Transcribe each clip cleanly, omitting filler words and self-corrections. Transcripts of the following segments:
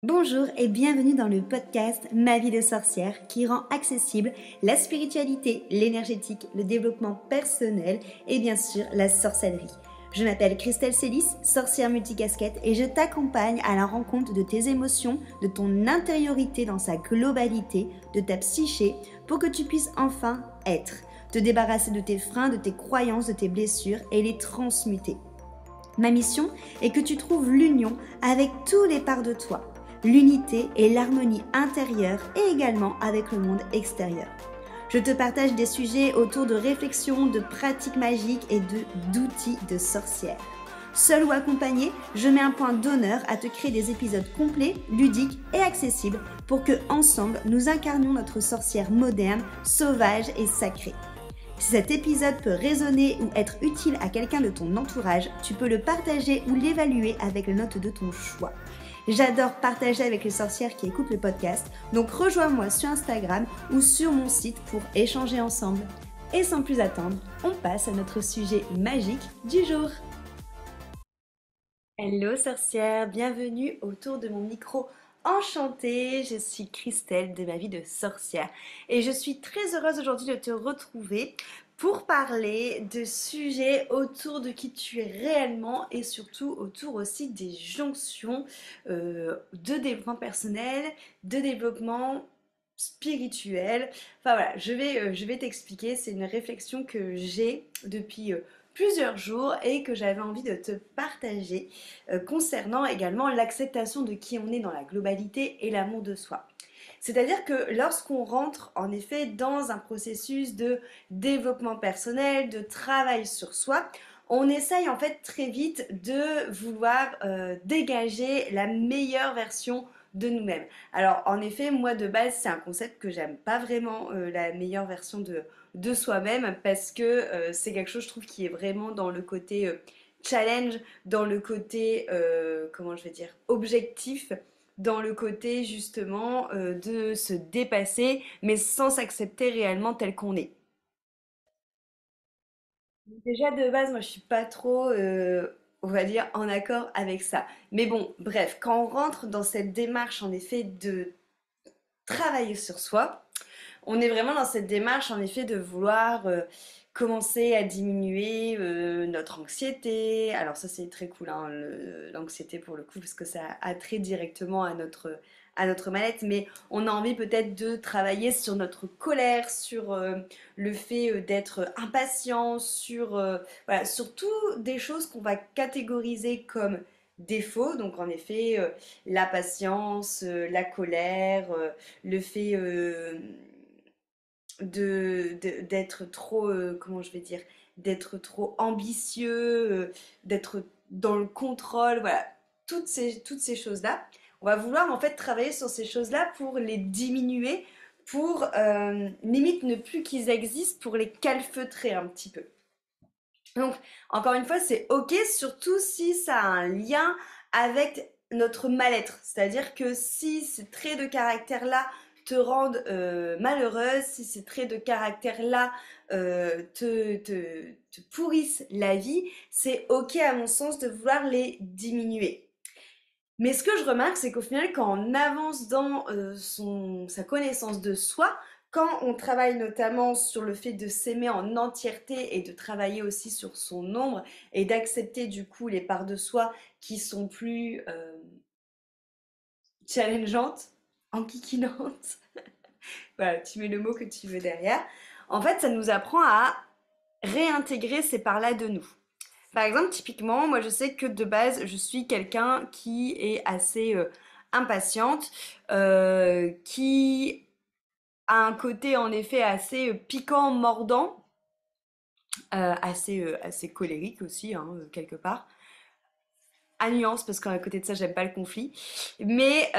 Bonjour et bienvenue dans le podcast Ma vie de sorcière qui rend accessible la spiritualité, l'énergétique, le développement personnel et bien sûr la sorcellerie. Je m'appelle Christelle Célis, sorcière multicasquette et je t'accompagne à la rencontre de tes émotions, de ton intériorité dans sa globalité, de ta psyché pour que tu puisses enfin être, te débarrasser de tes freins, de tes croyances, de tes blessures et les transmuter. Ma mission est que tu trouves l'union avec tous les parts de toi, l'unité et l'harmonie intérieure et également avec le monde extérieur. Je te partage des sujets autour de réflexions, de pratiques magiques et d'outils de sorcière. Seul ou accompagné, je mets un point d'honneur à te créer des épisodes complets, ludiques et accessibles pour que, ensemble, nous incarnions notre sorcière moderne, sauvage et sacrée. Si cet épisode peut résonner ou être utile à quelqu'un de ton entourage, tu peux le partager ou l'évaluer avec la note de ton choix. J'adore partager avec les sorcières qui écoutent le podcast, donc rejoins-moi sur Instagram ou sur mon site pour échanger ensemble. Et sans plus attendre, on passe à notre sujet magique du jour. Hello sorcières, bienvenue autour de mon micro. Enchantée, je suis Christelle de ma vie de sorcière et je suis très heureuse aujourd'hui de te retrouver pour parler de sujets autour de qui tu es réellement et surtout autour aussi des jonctions de développement personnel, de développement spirituel. Enfin voilà, je vais t'expliquer, c'est une réflexion que j'ai depuis plusieurs jours et que j'avais envie de te partager concernant également l'acceptation de qui on est dans la globalité et l'amour de soi. C'est-à-dire que lorsqu'on rentre en effet dans un processus de développement personnel, de travail sur soi, on essaye en fait très vite de vouloir dégager la meilleure version de nous-mêmes. Alors en effet, moi de base, c'est un concept que j'aime pas vraiment, la meilleure version de soi-même, parce que c'est quelque chose, je trouve, qui est vraiment dans le côté challenge, dans le côté, comment je vais dire, objectif, dans le côté justement de se dépasser, mais sans s'accepter réellement tel qu'on est. Déjà de base, moi je suis pas trop, on va dire, en accord avec ça. Mais bon, bref, quand on rentre dans cette démarche en effet de travailler sur soi, on est vraiment dans cette démarche, en effet, de vouloir commencer à diminuer notre anxiété. Alors ça, c'est très cool, hein, l'anxiété pour le coup, parce que ça a trait directement à notre mal-être. Mais on a envie peut-être de travailler sur notre colère, sur le fait d'être impatient, sur, voilà, surtout des choses qu'on va catégoriser comme défauts. Donc en effet, la patience, la colère, le fait d'être trop, comment je vais dire, d'être trop ambitieux, d'être dans le contrôle, voilà, toutes ces choses-là. On va vouloir en fait travailler sur ces choses-là pour les diminuer, pour limite ne plus qu'ils existent, pour les calfeutrer un petit peu. Donc, encore une fois, c'est ok, surtout si ça a un lien avec notre mal-être. C'est-à-dire que si ces traits de caractère-là te rendent malheureuse, si ces traits de caractère-là te pourrissent la vie, c'est ok à mon sens de vouloir les diminuer. Mais ce que je remarque, c'est qu'au final, quand on avance dans sa connaissance de soi, quand on travaille notamment sur le fait de s'aimer en entièreté et de travailler aussi sur son ombre et d'accepter du coup les parts de soi qui sont plus challengeantes, enquiquinantes, voilà, tu mets le mot que tu veux derrière, en fait, ça nous apprend à réintégrer ces parts-là de nous. Par exemple, typiquement, moi je sais que de base, je suis quelqu'un qui est assez impatiente, qui a un côté en effet assez piquant, mordant, assez colérique aussi, hein, quelque part. À nuance, parce qu'à côté de ça, j'aime pas le conflit. Mais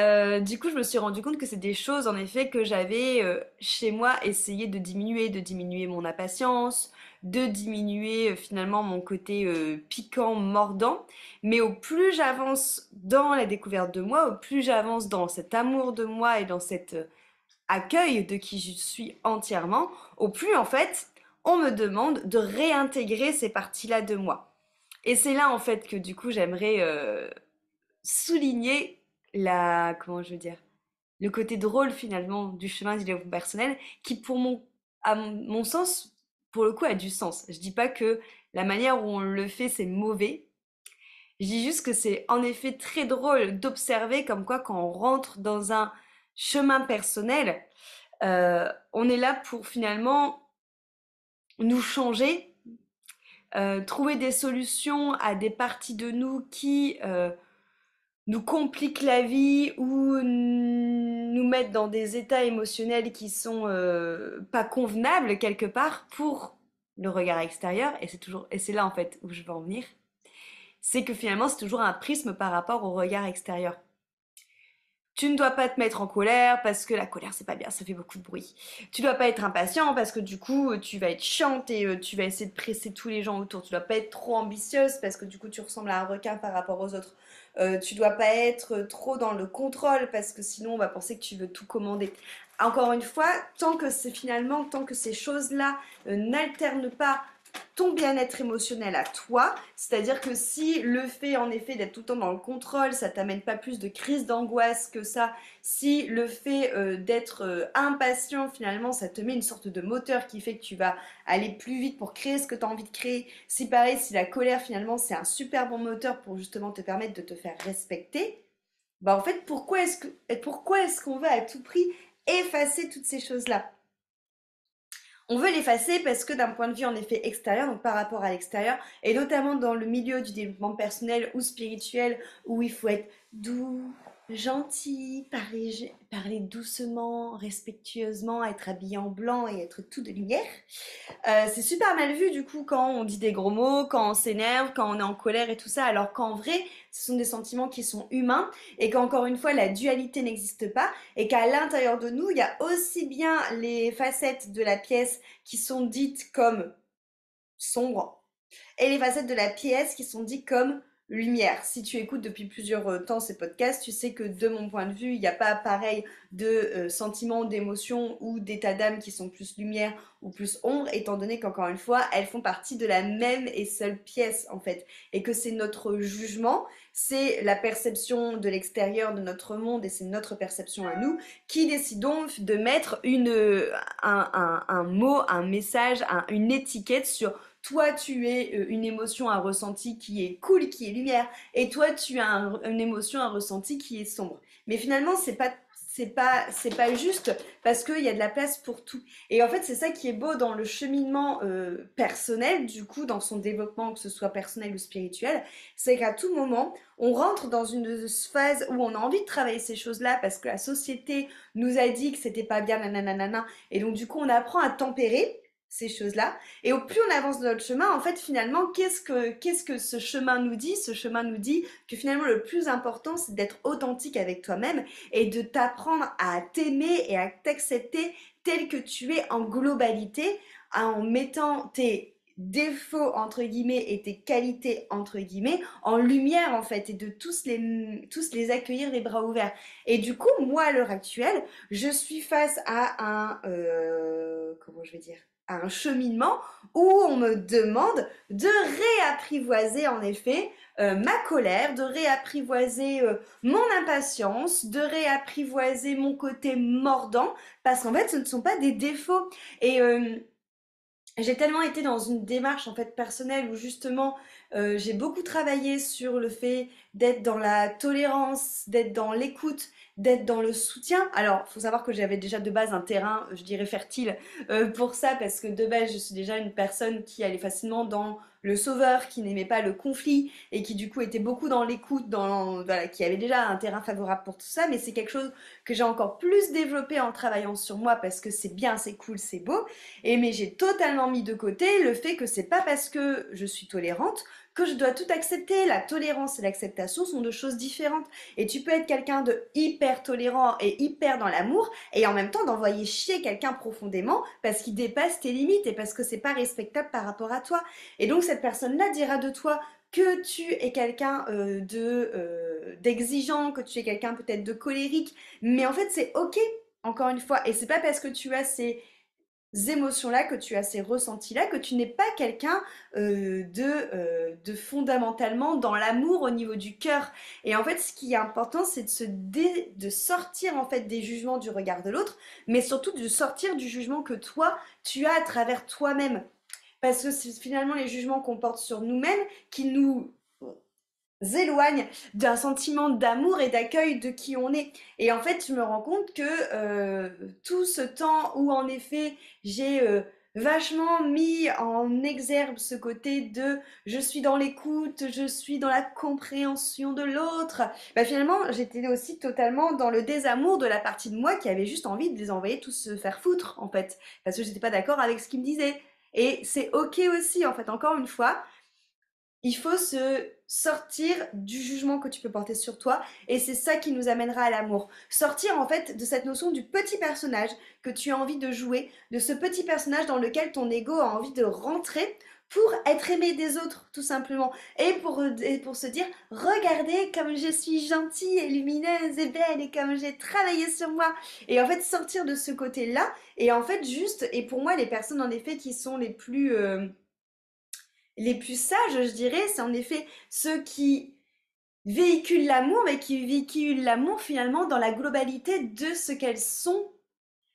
du coup, je me suis rendu compte que c'est des choses, en effet, que j'avais chez moi essayé de diminuer mon impatience, de diminuer finalement mon côté piquant, mordant. Mais au plus j'avance dans la découverte de moi, au plus j'avance dans cet amour de moi et dans cet accueil de qui je suis entièrement, au plus en fait, on me demande de réintégrer ces parties-là de moi. Et c'est là en fait que du coup j'aimerais souligner comment je veux dire, le côté drôle finalement du chemin du développement personnel qui à mon sens, pour le coup, a du sens. Je dis pas que la manière où on le fait, c'est mauvais. Je dis juste que c'est en effet très drôle d'observer comme quoi quand on rentre dans un chemin personnel, on est là pour finalement nous changer, trouver des solutions à des parties de nous qui nous compliquent la vie ou nous mettent dans des états émotionnels qui sont pas convenables quelque part pour le regard extérieur. Et c'est là en fait où je veux en venir. C'est que finalement c'est toujours un prisme par rapport au regard extérieur. Tu ne dois pas te mettre en colère parce que la colère c'est pas bien, ça fait beaucoup de bruit. Tu dois pas être impatient parce que du coup tu vas être chiante et tu vas essayer de presser tous les gens autour. Tu dois pas être trop ambitieuse parce que du coup tu ressembles à un requin par rapport aux autres. Tu dois pas être trop dans le contrôle parce que sinon on va penser que tu veux tout commander. Encore une fois, tant que ces choses-là n'alternent pas ton bien-être émotionnel à toi, c'est-à-dire que si le fait en effet d'être tout le temps dans le contrôle, ça t'amène pas plus de crise d'angoisse que ça, si le fait d'être impatient finalement, ça te met une sorte de moteur qui fait que tu vas aller plus vite pour créer ce que tu as envie de créer, si pareil, si la colère finalement c'est un super bon moteur pour justement te permettre de te faire respecter, bah en fait pourquoi est-ce qu'on veut à tout prix effacer toutes ces choses-là? On veut l'effacer parce que d'un point de vue en effet extérieur, donc par rapport à l'extérieur, et notamment dans le milieu du développement personnel ou spirituel, où il faut être doux, gentil, parler doucement, respectueusement, être habillé en blanc et être tout de lumière. C'est super mal vu du coup quand on dit des gros mots, quand on s'énerve, quand on est en colère et tout ça, alors qu'en vrai, ce sont des sentiments qui sont humains et qu'encore une fois, la dualité n'existe pas et qu'à l'intérieur de nous, il y a aussi bien les facettes de la pièce qui sont dites comme sombres et les facettes de la pièce qui sont dites comme lumière. Si tu écoutes depuis plusieurs temps ces podcasts, tu sais que de mon point de vue, il n'y a pas pareil de sentiments, d'émotions ou d'états d'âme qui sont plus lumière ou plus ombre, étant donné qu'encore une fois, elles font partie de la même et seule pièce en fait. Et que c'est notre jugement, c'est la perception de l'extérieur de notre monde et c'est notre perception à nous qui décidons de mettre un mot, un message, une étiquette sur toi, tu es une émotion, un ressenti qui est cool, qui est lumière, et toi, tu as une émotion, un ressenti qui est sombre. Mais finalement, c'est pas juste parce qu'il y a de la place pour tout. Et en fait, c'est ça qui est beau dans le cheminement personnel, du coup, dans son développement, que ce soit personnel ou spirituel, c'est qu'à tout moment, on rentre dans une phase où on a envie de travailler ces choses-là parce que la société nous a dit que c'était pas bien, nanana, et donc du coup, on apprend à tempérer ces choses-là. Et au plus on avance dans notre chemin, en fait, finalement, qu'est-ce que ce chemin nous dit? Ce chemin nous dit que finalement, le plus important, c'est d'être authentique avec toi-même et de t'apprendre à t'aimer et à t'accepter tel que tu es en globalité, en mettant tes défauts entre guillemets et tes qualités entre guillemets en lumière en fait et de tous les accueillir les bras ouverts. Et du coup, moi à l'heure actuelle, je suis face à comment je vais dire, à un cheminement où on me demande de réapprivoiser en effet ma colère, de réapprivoiser mon impatience, de réapprivoiser mon côté mordant, parce qu'en fait ce ne sont pas des défauts. Et j'ai tellement été dans une démarche en fait personnelle où justement j'ai beaucoup travaillé sur le fait d'être dans la tolérance, d'être dans l'écoute, d'être dans le soutien. Alors, faut savoir que j'avais déjà de base un terrain, je dirais fertile pour ça parce que de base je suis déjà une personne qui allait facilement dans le sauveur, qui n'aimait pas le conflit et qui du coup était beaucoup dans l'écoute, voilà, qui avait déjà un terrain favorable pour tout ça. Mais c'est quelque chose que j'ai encore plus développé en travaillant sur moi parce que c'est bien, c'est cool, c'est beau. Et mais j'ai totalement mis de côté le fait que c'est pas parce que je suis tolérante que je dois tout accepter. La tolérance et l'acceptation sont deux choses différentes. Et tu peux être quelqu'un de hyper tolérant et hyper dans l'amour et en même temps d'envoyer chier quelqu'un profondément parce qu'il dépasse tes limites et parce que c'est pas respectable par rapport à toi. Et donc cette personne-là dira de toi que tu es quelqu'un d'exigeant, que tu es quelqu'un peut-être de colérique, mais en fait c'est ok encore une fois et c'est pas parce que tu as ces émotions-là, que tu as ces ressentis-là, que tu n'es pas quelqu'un de fondamentalement dans l'amour au niveau du cœur. Et en fait, ce qui est important, c'est de sortir en fait des jugements du regard de l'autre, mais surtout de sortir du jugement que toi, tu as à travers toi-même. Parce que c'est finalement les jugements qu'on porte sur nous-mêmes qui nous éloignent d'un sentiment d'amour et d'accueil de qui on est. Et en fait, je me rends compte que tout ce temps où en effet j'ai vachement mis en exergue ce côté de je suis dans l'écoute, je suis dans la compréhension de l'autre, bah finalement j'étais aussi totalement dans le désamour de la partie de moi qui avait juste envie de les envoyer tous se faire foutre en fait, parce que j'étais pas d'accord avec ce qu'ils me disaient. Et c'est ok aussi en fait, encore une fois, il faut se sortir du jugement que tu peux porter sur toi et c'est ça qui nous amènera à l'amour. Sortir en fait de cette notion du petit personnage que tu as envie de jouer, de ce petit personnage dans lequel ton ego a envie de rentrer pour être aimé des autres tout simplement et pour se dire regardez comme je suis gentille et lumineuse et belle et comme j'ai travaillé sur moi et en fait sortir de ce côté là et en fait juste et pour moi les personnes en effet qui sont les plus sages, je dirais, c'est en effet ceux qui véhiculent l'amour, mais qui véhiculent l'amour finalement dans la globalité de ce qu'elles sont.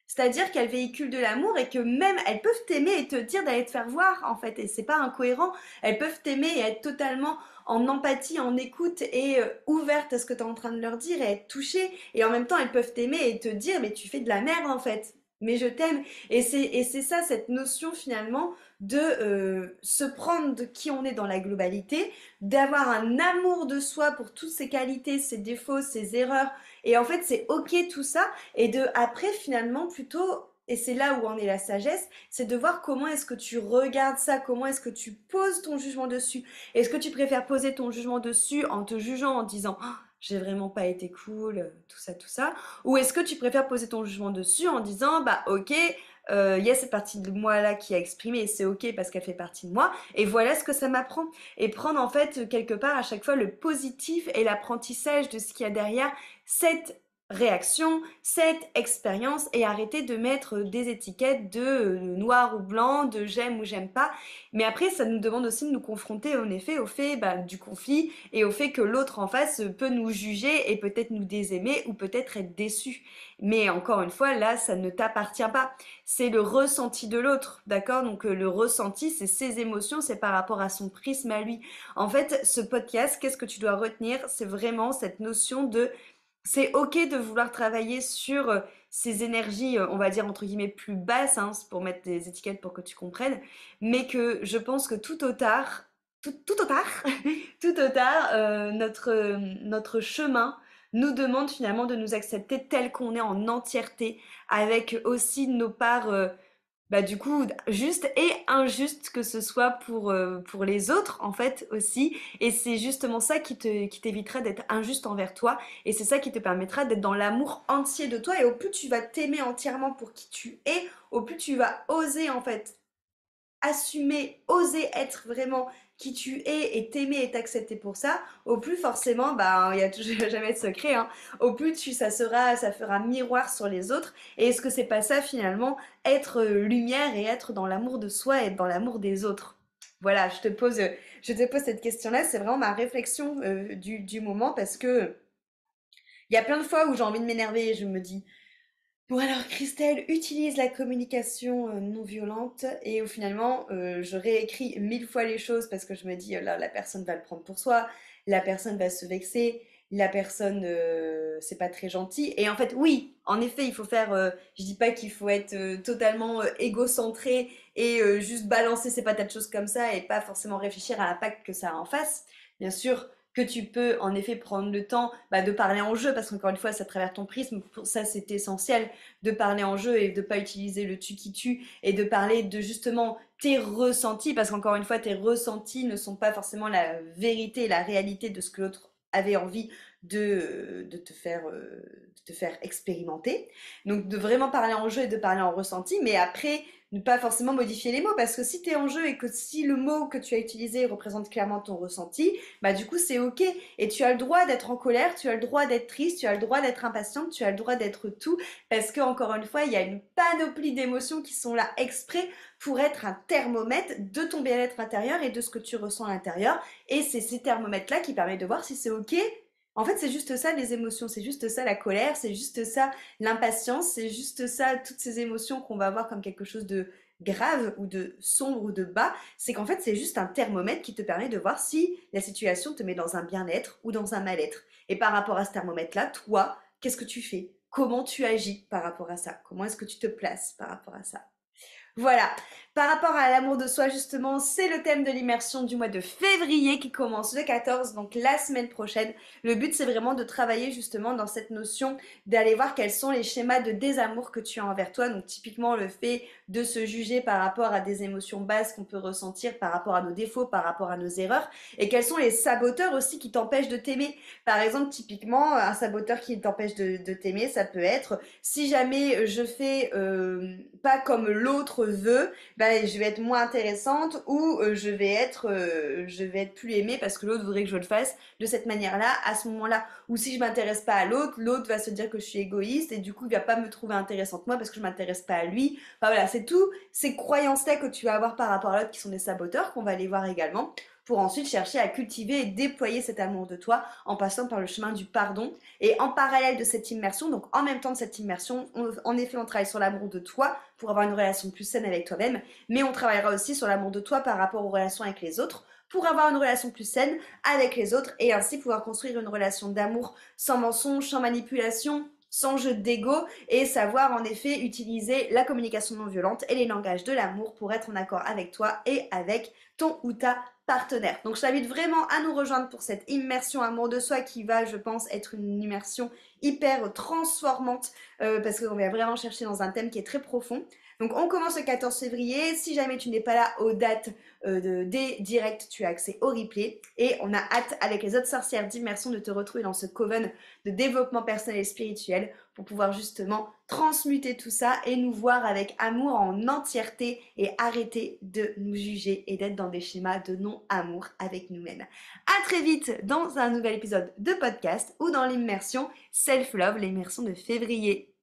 C'est-à-dire qu'elles véhiculent de l'amour et que même elles peuvent t'aimer et te dire d'aller te faire voir en fait. Et c'est pas incohérent. Elles peuvent t'aimer et être totalement en empathie, en écoute et ouverte à ce que tu es en train de leur dire et être touchée. Et en même temps, elles peuvent t'aimer et te dire mais tu fais de la merde en fait. Mais je t'aime. Et c'est ça, cette notion finalement de se prendre de qui on est dans la globalité, d'avoir un amour de soi pour toutes ses qualités, ses défauts, ses erreurs. Et en fait, c'est ok tout ça. Et de après finalement plutôt, et c'est là où en est la sagesse, c'est de voir comment est-ce que tu regardes ça, comment est-ce que tu poses ton jugement dessus. Est-ce que tu préfères poser ton jugement dessus en te jugeant, en disant oh, j'ai vraiment pas été cool, tout ça, ou est-ce que tu préfères poser ton jugement dessus en disant bah ok, il y a cette partie de moi là qui a exprimé et c'est ok parce qu'elle fait partie de moi et voilà ce que ça m'apprend et prendre en fait quelque part à chaque fois le positif et l'apprentissage de ce qu'il y a derrière cette réaction, cette expérience et arrêter de mettre des étiquettes de noir ou blanc, de j'aime ou j'aime pas. Mais après, ça nous demande aussi de nous confronter en effet au fait bah, du conflit et au fait que l'autre en face peut nous juger et peut-être nous désaimer ou peut-être être déçu. Mais encore une fois, là, ça ne t'appartient pas. C'est le ressenti de l'autre, d'accord? Donc le ressenti, c'est ses émotions, c'est par rapport à son prisme à lui. En fait, ce podcast, qu'est-ce que tu dois retenir? C'est vraiment cette notion de c'est ok de vouloir travailler sur ces énergies, on va dire entre guillemets plus basses, hein, pour mettre des étiquettes pour que tu comprennes, mais que je pense que tout au tard, tout au tard, tout au tard, notre chemin nous demande finalement de nous accepter tel qu'on est en entièreté, avec aussi nos parts bah du coup, juste et injuste que ce soit pour les autres en fait aussi. Et c'est justement ça qui t'évitera d'être injuste envers toi. Et c'est ça qui te permettra d'être dans l'amour entier de toi. Et au plus tu vas t'aimer entièrement pour qui tu es, au plus tu vas oser en fait assumer, oser être vraiment qui tu es et t'aimer et t'accepter pour ça, au plus forcément, bah, il y a toujours jamais de secret, hein, au plus ça fera miroir sur les autres. Et est-ce que c'est pas ça finalement, être lumière et être dans l'amour de soi et être dans l'amour des autres? Voilà, je te pose cette question-là, c'est vraiment ma réflexion du moment parce que il y a plein de fois où j'ai envie de m'énerver et je me dis, bon alors Christelle utilise la communication non violente et où finalement je réécris 1000 fois les choses parce que je me dis là la personne va le prendre pour soi, la personne va se vexer, la personne c'est pas très gentil et en fait oui en effet il faut faire je dis pas qu'il faut être totalement égocentré et juste balancer ses patates choses comme ça et pas forcément réfléchir à l'impact que ça a en face. Bien sûr que tu peux en effet prendre le temps bah, de parler en jeu parce qu'encore une fois c'est à travers ton prisme, pour ça c'est essentiel de parler en jeu et de pas utiliser le tu qui tue et de parler de justement tes ressentis parce qu'encore une fois tes ressentis ne sont pas forcément la vérité et la réalité de ce que l'autre avait envie de te faire expérimenter. Donc de vraiment parler en jeu et de parler en ressenti, mais après ne pas forcément modifier les mots, parce que si tu es en jeu et que si le mot que tu as utilisé représente clairement ton ressenti, bah du coup c'est ok, et tu as le droit d'être en colère, tu as le droit d'être triste, tu as le droit d'être impatiente, tu as le droit d'être tout, parce que encore une fois il y a une panoplie d'émotions qui sont là exprès pour être un thermomètre de ton bien-être intérieur et de ce que tu ressens à l'intérieur, et c'est ces thermomètres là qui permettent de voir si c'est ok. En fait, c'est juste ça les émotions, c'est juste ça la colère, c'est juste ça l'impatience, c'est juste ça toutes ces émotions qu'on va voir comme quelque chose de grave ou de sombre ou de bas, c'est qu'en fait c'est juste un thermomètre qui te permet de voir si la situation te met dans un bien-être ou dans un mal-être. Et par rapport à ce thermomètre-là, toi, qu'est-ce que tu fais? Comment tu agis par rapport à ça? Comment est-ce que tu te places par rapport à ça? Voilà, par rapport à l'amour de soi justement, c'est le thème de l'immersion du mois de février qui commence le 14, donc la semaine prochaine. Le but c'est vraiment de travailler justement dans cette notion d'aller voir quels sont les schémas de désamour que tu as envers toi. Donc typiquement le fait de se juger par rapport à des émotions basses qu'on peut ressentir, par rapport à nos défauts, par rapport à nos erreurs, et quels sont les saboteurs aussi qui t'empêchent de t'aimer. Par exemple, typiquement, un saboteur qui t'empêche de t'aimer, ça peut être si jamais je fais pas comme l'autre veut, ben, je vais être moins intéressante, ou je vais être plus aimée parce que l'autre voudrait que je le fasse de cette manière-là, à ce moment-là. Ou si je m'intéresse pas à l'autre, l'autre va se dire que je suis égoïste et du coup il va pas me trouver intéressante moi parce que je m'intéresse pas à lui. Enfin voilà, c'est tout ces croyances-là que tu vas avoir par rapport à l'autre qui sont des saboteurs qu'on va aller voir également pour ensuite chercher à cultiver et déployer cet amour de toi en passant par le chemin du pardon. Et en parallèle de cette immersion, donc en même temps de cette immersion, en effet, on travaille sur l'amour de toi pour avoir une relation plus saine avec toi-même, mais on travaillera aussi sur l'amour de toi par rapport aux relations avec les autres pour avoir une relation plus saine avec les autres et ainsi pouvoir construire une relation d'amour sans mensonge, sans manipulation, sans jeu d'ego, et savoir en effet utiliser la communication non violente et les langages de l'amour pour être en accord avec toi et avec ton ou ta partenaire. Donc je t'invite vraiment à nous rejoindre pour cette immersion amour de soi qui va, je pense, être une immersion hyper transformante parce qu'on va vraiment chercher dans un thème qui est très profond. Donc on commence le 14 février. Si jamais tu n'es pas là aux dates des directs, tu as accès au replay. Et on a hâte avec les autres sorcières d'immersion de te retrouver dans ce coven de développement personnel et spirituel pour pouvoir justement transmuter tout ça et nous voir avec amour en entièreté et arrêter de nous juger et d'être dans des schémas de non-amour avec nous-mêmes. À très vite dans un nouvel épisode de podcast ou dans l'immersion Self-Love, l'immersion de février.